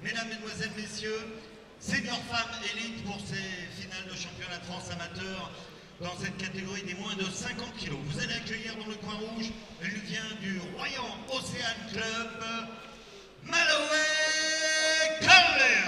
Mesdames, Mesdemoiselles, Messieurs, senior femmes élite pour ces finales de championnat de France amateur dans cette catégorie des moins de 50 kilos. Vous allez accueillir dans le coin rouge, elle vient du Royan Océan Club, Malloway Callers.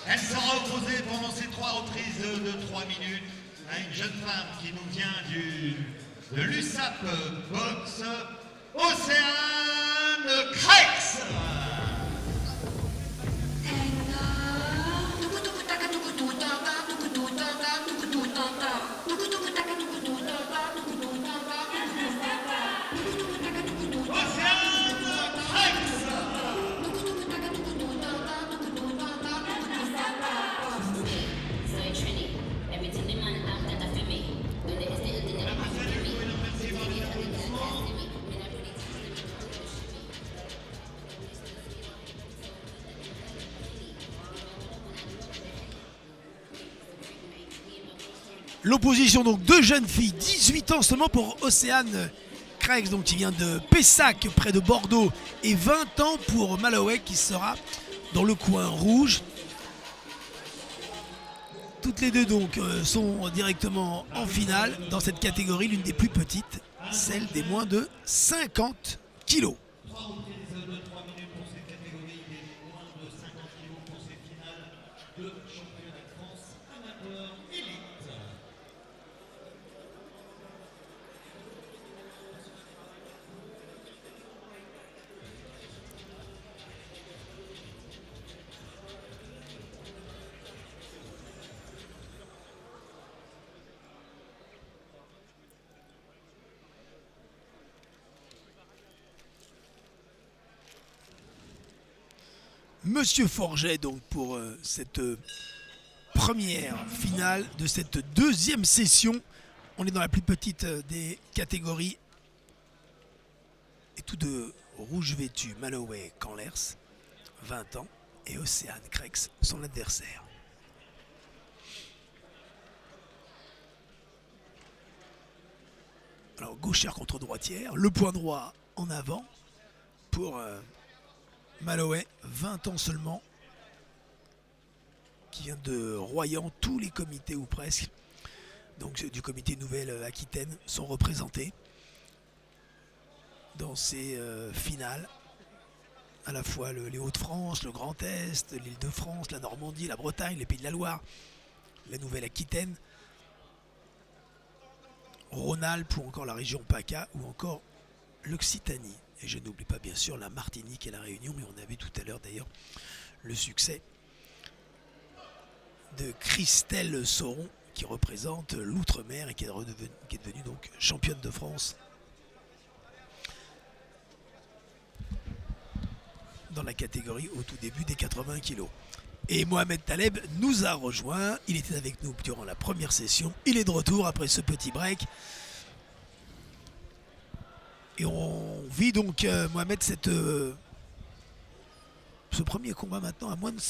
Elle sera opposée pendant ces 3 reprises de 3 minutes à une jeune femme qui nous vient de l'USAP Box, Océane Crex. L'opposition, donc deux jeunes filles, 18 ans seulement pour Océane Crex, donc qui vient de Pessac près de Bordeaux, et 20 ans pour Malloway qui sera dans le coin rouge. Toutes les deux donc sont directement en finale dans cette catégorie, l'une des plus petites, celle des moins de 50 kilos. Monsieur Forget donc pour cette première finale de cette deuxième session. On est dans la plus petite des catégories. Et tous deux rouges vêtus, Malloway Callers, 20 ans, et Océane Crex, son adversaire. Alors gauchère contre droitière, le point droit en avant pour Malloway, 20 ans seulement, qui vient de Royan. Tous les comités ou presque, donc du comité Nouvelle-Aquitaine, sont représentés dans ces finales. À la fois les Hauts-de-France, le Grand Est, l'Île-de-France, la Normandie, la Bretagne, les Pays de la Loire, la Nouvelle-Aquitaine, Rhône-Alpes ou encore la région PACA ou encore l'Occitanie. Et je n'oublie pas bien sûr la Martinique et la Réunion, mais on a vu tout à l'heure d'ailleurs le succès de Christelle Sauron qui représente l'Outre-mer et qui est devenue donc championne de France dans la catégorie au tout début des 80 kilos. Et Mohamed Taleb nous a rejoint, il était avec nous durant la première session, il est de retour après ce petit break. Et on vit donc, Mohamed, ce premier combat maintenant à moins de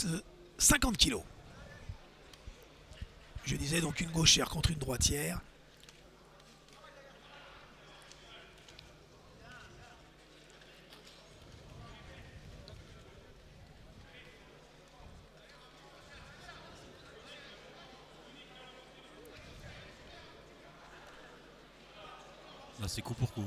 50 kilos. Je disais donc une gauchère contre une droitière. Là, c'est coup pour coup.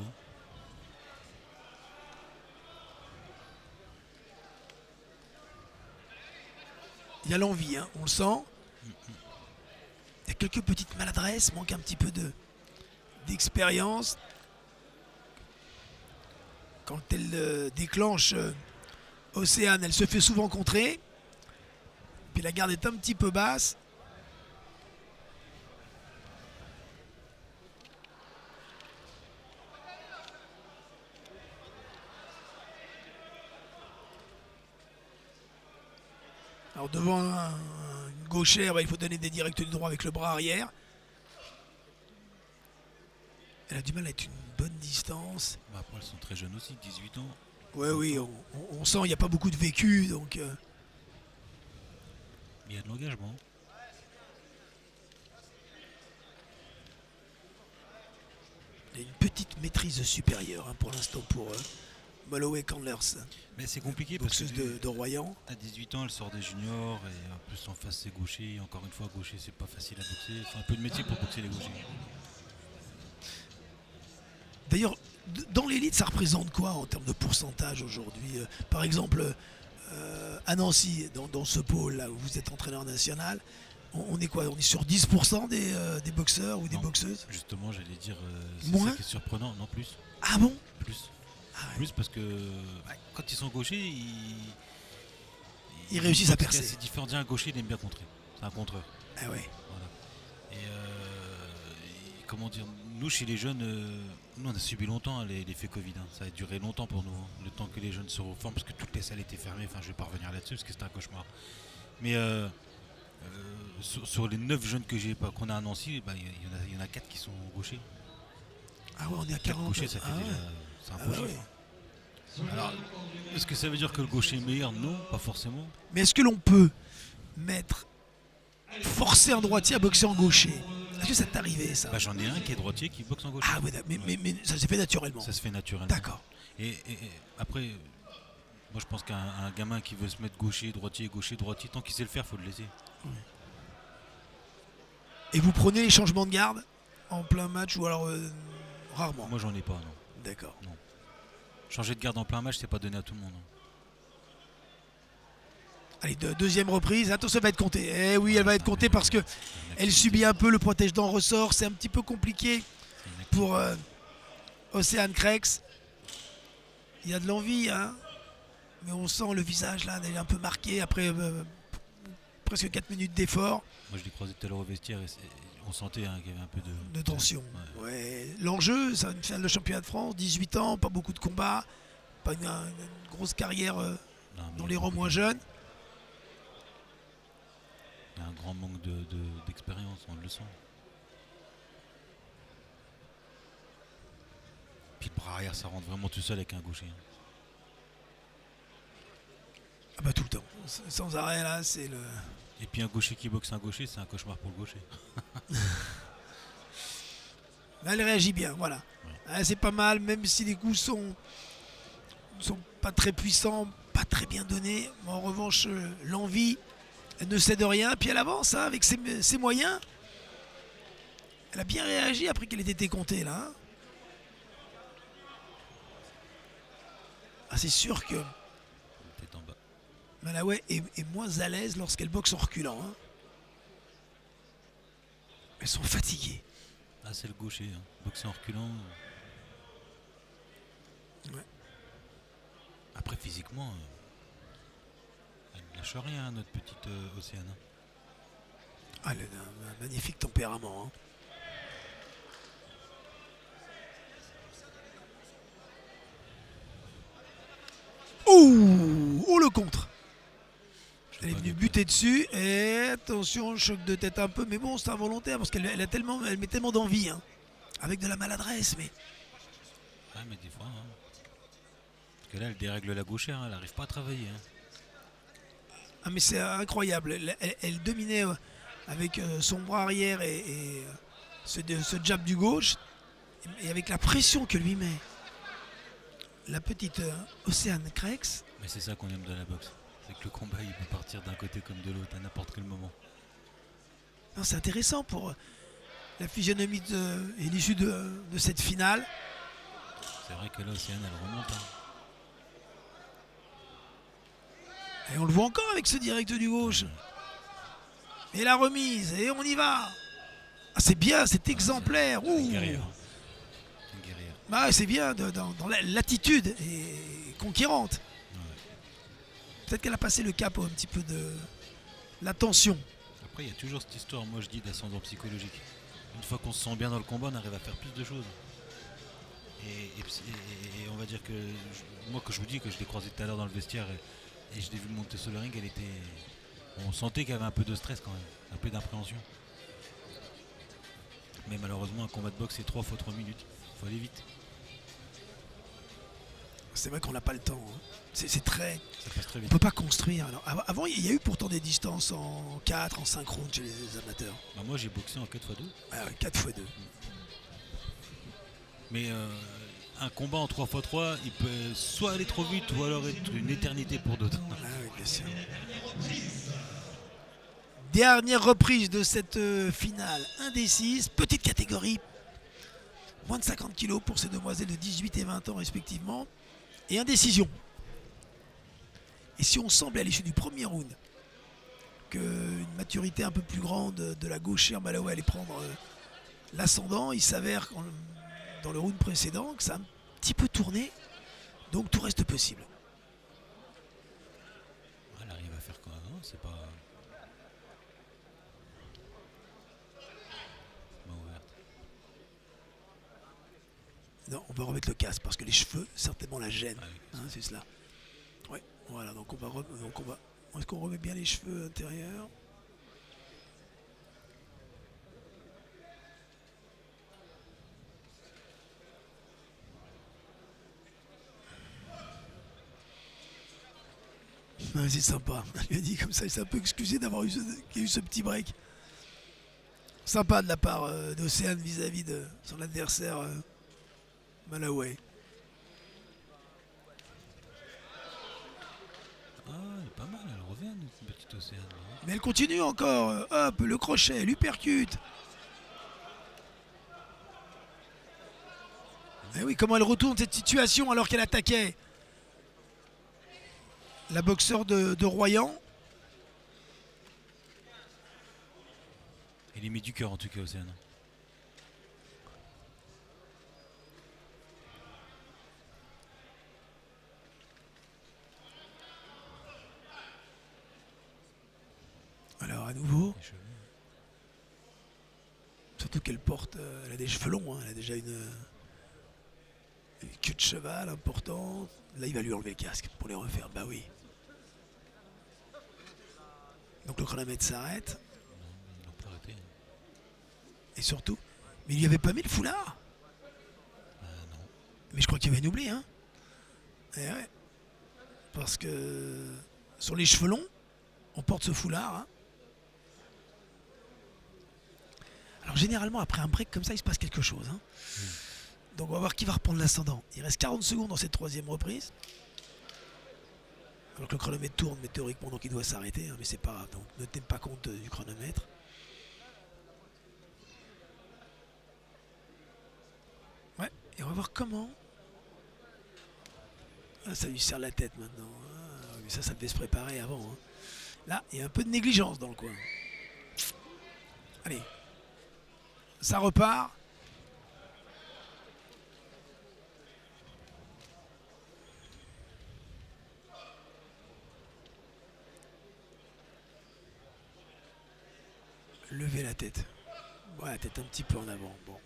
Il y a l'envie, hein, on le sent. Il y a quelques petites maladresses, manque un petit peu d'expérience. Quand elle déclenche Océane, elle se fait souvent contrer. Puis la garde est un petit peu basse. Alors devant une gauchère, il faut donner des directs du droit avec le bras arrière. Elle a du mal à être une bonne distance. Bah, après, elles sont très jeunes aussi, 18 ans. Ouais, oui, on sent qu'il n'y a pas beaucoup de vécu, donc Mais il y a de l'engagement. il y a une petite maîtrise supérieure hein, pour l'instant pour Holloway Candlers, Mais c'est compliqué parce que boxeuse de Royan. à 18 ans, elle sort des juniors et en plus en face c'est gaucher. Et encore une fois, gaucher c'est pas facile à boxer. Il faut un peu de métier pour boxer les gauchers. D'ailleurs, dans l'élite, ça représente quoi en termes de pourcentage aujourd'hui par exemple, à Nancy, dans ce pôle-là où vous êtes entraîneur national, on est quoi? On est sur 10% des boxeurs ou des Non, boxeuses? Justement, j'allais dire, c'est Moins ça qui est surprenant. Non, plus. Ah bon? Plus. Ah ouais. Plus parce que quand ils sont gauchers, Ils réussissent à boxent percer. C'est différent. Un gaucher, il aime bien contrer. C'est un contreur. Ah ouais. Voilà. Comment dire, nous chez les jeunes, nous on a subi longtemps hein, l'effet Covid. Hein. Ça a duré longtemps pour nous, hein, le temps que les jeunes se reforment, parce que toutes les salles étaient fermées. Enfin, je vais pas revenir là-dessus parce que c'était un cauchemar. Mais sur les 9 jeunes que j'ai pas qu'on a à Nancy, bah, il y en a 4 qui sont gauchers. Ah ouais, on est à 4 40. gauchers, ça fait Ah déjà. ouais. C'est un Ah beau ouais, chiffre. ouais. Alors, est-ce que ça veut dire que le gaucher est meilleur? Non, pas forcément. Mais est-ce que l'on peut forcer un droitier à boxer en gaucher? Est-ce que ça t'est arrivé ça? Bah, j'en ai un qui est droitier qui boxe en gaucher. Ah ouais, mais ça s'est fait naturellement. Ça se fait naturellement. D'accord. Et après, moi je pense qu'un gamin qui veut se mettre gaucher, droitier, tant qu'il sait le faire, faut le laisser. Et vous prenez les changements de garde en plein match ou alors rarement? Moi j'en ai pas, non. D'accord. Changer de garde en plein match, c'est pas donné à tout le monde. Hein. Allez, deuxième reprise. Attention, elle va être comptée. Eh oui, elle va être comptée parce que elle subit un peu le protège-dents ressort. C'est un petit peu compliqué pour Océane Crex. Il y a de l'envie, hein. Mais on sent le visage là, il est un peu marqué après presque 4 minutes d'effort. Moi je l'ai croisé tout à l'heure au vestiaire et on sentait hein, qu'il y avait un peu De tension. Ouais. Ouais. L'enjeu, c'est une finale de championnat de France, 18 ans, pas beaucoup de combats, pas une grosse carrière Non, mais dans il y les a rangs beaucoup moins de- jeunes. Il y a un grand manque d'expérience, on le sent. Puis le bras arrière, ça rentre vraiment tout seul avec un gaucher. Hein. Ah bah tout le temps, sans arrêt là, c'est le... Et puis un gaucher qui boxe un gaucher, c'est un cauchemar pour le gaucher. Là, elle réagit bien, voilà. Ouais. Ah, c'est pas mal, même si les coups sont pas très puissants, pas très bien donnés. Mais en revanche, l'envie, elle ne cède rien, puis elle avance hein, avec ses moyens. Elle a bien réagi après qu'elle ait été comptée là. Hein. Ah, c'est sûr que Tête en bas. Malaoué est moins à l'aise lorsqu'elle boxe en reculant. Hein. Elles sont fatiguées. Ah, c'est le gaucher. Hein. Boxer en reculant. Ouais. Après, physiquement, elle ne lâche rien, hein, notre petite Océane. Hein. Ah, elle a un magnifique tempérament. Hein. Oh, le contre. Elle est venue buter dessus et attention, choc de tête un peu, mais bon, c'est involontaire parce qu'elle elle met tellement d'envie, hein, avec de la maladresse, mais Ah, mais des fois. Hein. Parce que là, elle dérègle la gauchère, hein, elle n'arrive pas à travailler. Hein. ah, mais c'est incroyable. Elle dominait avec son bras arrière et ce jab du gauche, et avec la pression que lui met la petite Océane Crex. Mais c'est ça qu'on aime dans la boxe. C'est que le combat, il peut partir d'un côté comme de l'autre à n'importe quel moment. Non, c'est intéressant pour la physionomie et l'issue de cette finale. C'est vrai que là, Océane, elle remonte. Hein. Et on le voit encore avec ce direct du gauche. Et la remise, et on y va. Ah, c'est bien, c'est exemplaire. C'est une Ouh. guerrière. C'est une guerrière. Ah, c'est bien, dans l'attitude et conquérante. Ouais. Peut-être qu'elle a passé le cap un petit peu de la tension. Après, il y a toujours cette histoire, moi je dis, d'ascendant psychologique. Une fois qu'on se sent bien dans le combat, on arrive à faire plus de choses. Et on va dire que moi, que je vous dis que je l'ai croisé tout à l'heure dans le vestiaire et je l'ai vu monter sur le ring, on sentait qu'il y avait un peu de stress quand même, un peu d'appréhension. Mais malheureusement, un combat de boxe, c'est 3 fois 3 minutes. Faut aller vite. C'est vrai qu'on n'a pas le temps. Hein. C'est très... Ça passe très On vite. peut pas construire. Alors, avant, il y a eu pourtant des distances en 4, en 5 rounds chez les amateurs. Bah, moi, j'ai boxé en 4x2. 4 x 2. Mais un combat en 3x3, il peut soit aller trop vite ou alors être une éternité pour d'autres. Ah oui, bien sûr. Dernière reprise de cette finale indécise. Petite catégorie. Moins de 50 kilos pour ces demoiselles de 18 et 20 ans respectivement. Et indécision. Et si on semble à l'issue du premier round qu'une maturité un peu plus grande de la gauchère Malawi allait prendre l'ascendant, il s'avère dans le round précédent que ça a un petit peu tourné. Donc tout reste possible. Elle arrive à faire quoi? Non, c'est pas... Main ouverte. Non, on va remettre le casque parce que les cheveux certainement la gênent. Ah oui. Hein, c'est cela. Ouais, voilà, donc on va. Est-ce qu'on remet bien les cheveux intérieurs? Ouais, c'est sympa. Il a dit comme ça, il s'est un peu excusé d'avoir eu qu'il y a eu ce petit break. Sympa de la part d'Océane vis-à-vis de son adversaire Malawi. Ah, elle est pas mal, elle revient, notre petite Océane. Hein. Mais elle continue encore. Hop, le crochet, l'uppercut. Et oui, comment elle retourne cette situation alors qu'elle attaquait la boxeur de Royan. Elle y met du cœur en tout cas, Océane. Alors à nouveau, Les cheveux. surtout qu'elle porte, elle a des cheveux longs, hein, elle a déjà une queue de cheval importante. Là il va lui enlever le casque pour les refaire, bah oui. Donc le chronomètre s'arrête. Non, ils l'ont pas arrêté. Et surtout, mais il lui avait pas mis le foulard. Ah non. Mais je crois qu'il y avait une oubli, hein. Eh ouais. Parce que sur les cheveux longs, on porte ce foulard. Hein. Alors généralement, après un break comme ça, il se passe quelque chose. Hein. Donc on va voir qui va reprendre l'ascendant. Il reste 40 secondes dans cette troisième reprise. Alors que le chronomètre tourne, mais théoriquement, donc il doit s'arrêter. Hein, mais c'est pas grave, donc ne tenez pas compte du chronomètre. Ouais, et on va voir comment. Ah, ça lui serre la tête maintenant. Ah, mais ça devait se préparer avant. Hein. Là, il y a un peu de négligence dans le coin. Allez. Ça repart. Levez la tête. Ouais, la tête un petit peu en avant. Bon.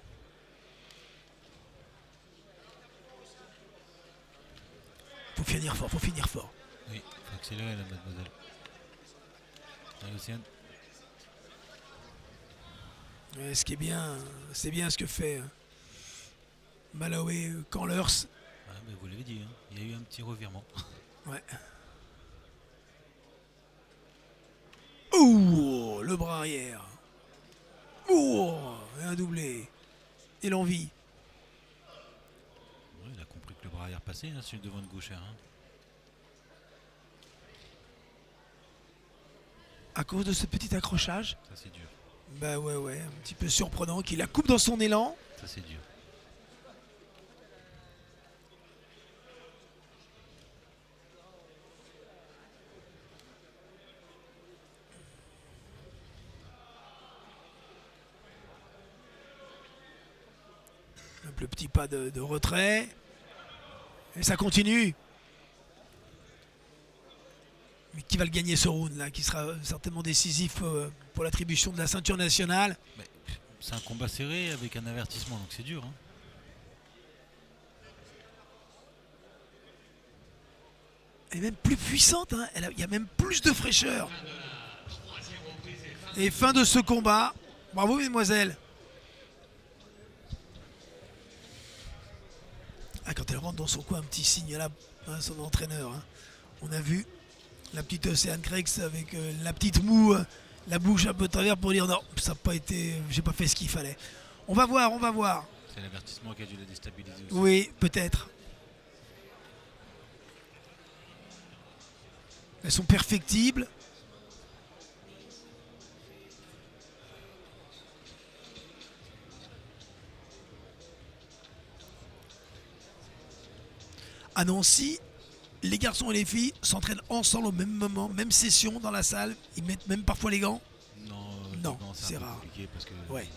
Faut finir fort, faut finir fort. Oui, faut accélérer la mademoiselle. Allez, Océane. Ouais, ce qui est bien, c'est bien ce que fait Malawi Canlers. Ah, bah, vous l'avez dit, hein. Il y a eu un petit revirement. Ouais. Ouh, le bras arrière. Ouh, et un doublé. Et l'envie. Ouais, il a compris que le bras arrière passait, hein, sur le devant de gauchère. Hein. À cause de ce petit accrochage. Ça c'est dur. Bah ouais, un petit peu surprenant qu'il la coupe dans son élan. Ça c'est dur. Le petit pas de retrait. Et ça continue. Mais qui va le gagner ce round là, qui sera certainement décisif pour l'attribution de la ceinture nationale. Mais, c'est un combat serré avec un avertissement, donc c'est dur. Hein. Elle est même plus puissante, hein. Il y a même plus de fraîcheur. Et fin de ce combat. Bravo mesdemoiselles. Ah, quand elle rentre dans son coin, un petit signe là, hein, son entraîneur. Hein. On a vu la petite Océane Crex avec la petite moue, la bouche un peu de travers pour dire non, ça n'a pas été, j'ai pas fait ce qu'il fallait. On va voir, on va voir. C'est l'avertissement qui a dû la déstabiliser aussi. Oui, peut-être. Elles sont perfectibles. À Nancy, les garçons et les filles s'entraînent ensemble au même moment, même session dans la salle. Ils mettent même parfois les gants. Non, Non, les gants, c'est un peu rare. compliqué parce que Ouais,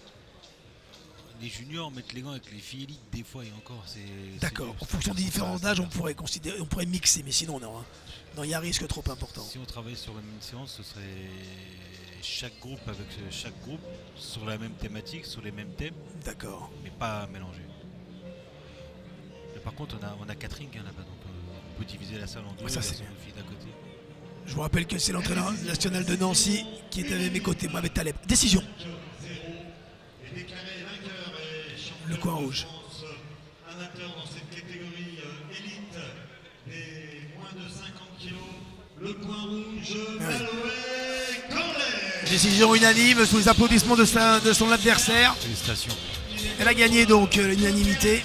les juniors mettent les gants avec les filles élites des fois et encore c'est. d'accord. c'est En dur, fonction c'est des un garçon, différences ça, d'âge, c'est on un pourrait considérer, on pourrait mixer, mais sinon non. Hein. Non, il y a un risque trop important. garçon. Si on travaille sur une séance, ce serait chaque groupe avec chaque groupe sur la même thématique, sur les mêmes thèmes, D'accord. mais pas mélangés. Mais par contre, on a 4 rings hein, là-bas, donc on peut diviser la salle en deux. Ouais, ça, c'est garçons bien. et filles d'à côté. Je vous rappelle que c'est l'entraîneur national de Nancy qui est à mes côtés, Mohamed Taleb. Décision. est déclaré vainqueur et champion Le coin de rouge. France amateur dans cette catégorie élite des moins de 50 kilos. Le coin rouge, Maloé Corlet. Décision unanime sous les applaudissements de son adversaire. Félicitations. Elle a gagné donc l'unanimité.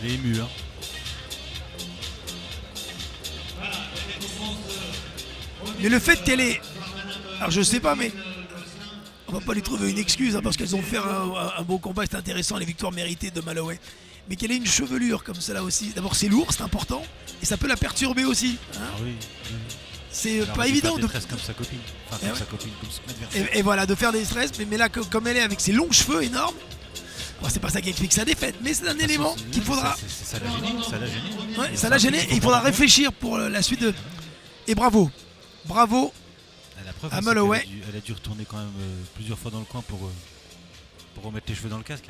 Elle est émue. Hein. Mais le fait qu'elle est... Alors je sais pas, mais... On va pas lui trouver une excuse hein, parce qu'elles ont fait un beau combat, c'est intéressant, les victoires méritées de Malloway. Mais qu'elle ait une chevelure comme cela aussi. D'abord c'est lourd, c'est important. Et ça peut la perturber aussi. Hein. Ah oui. C'est Alors, pas elle fait évident des de... tresses comme sa copine. Enfin, Eh comme ouais. sa copine, comme son adversaire. Et voilà, de faire des stress. Mais là, comme elle est avec ses longs cheveux énormes, bon, c'est pas ça qui explique sa défaite. Mais c'est un élément qu'il faudra... Ça l'a gêné. Ça l'a gêné. Ouais, ça l'a gêné et il faudra réfléchir pour la suite de... Et bravo. Bravo. La preuve, À c'est Malloway. elle a dû retourner quand même plusieurs fois dans le coin pour remettre les cheveux dans le casque.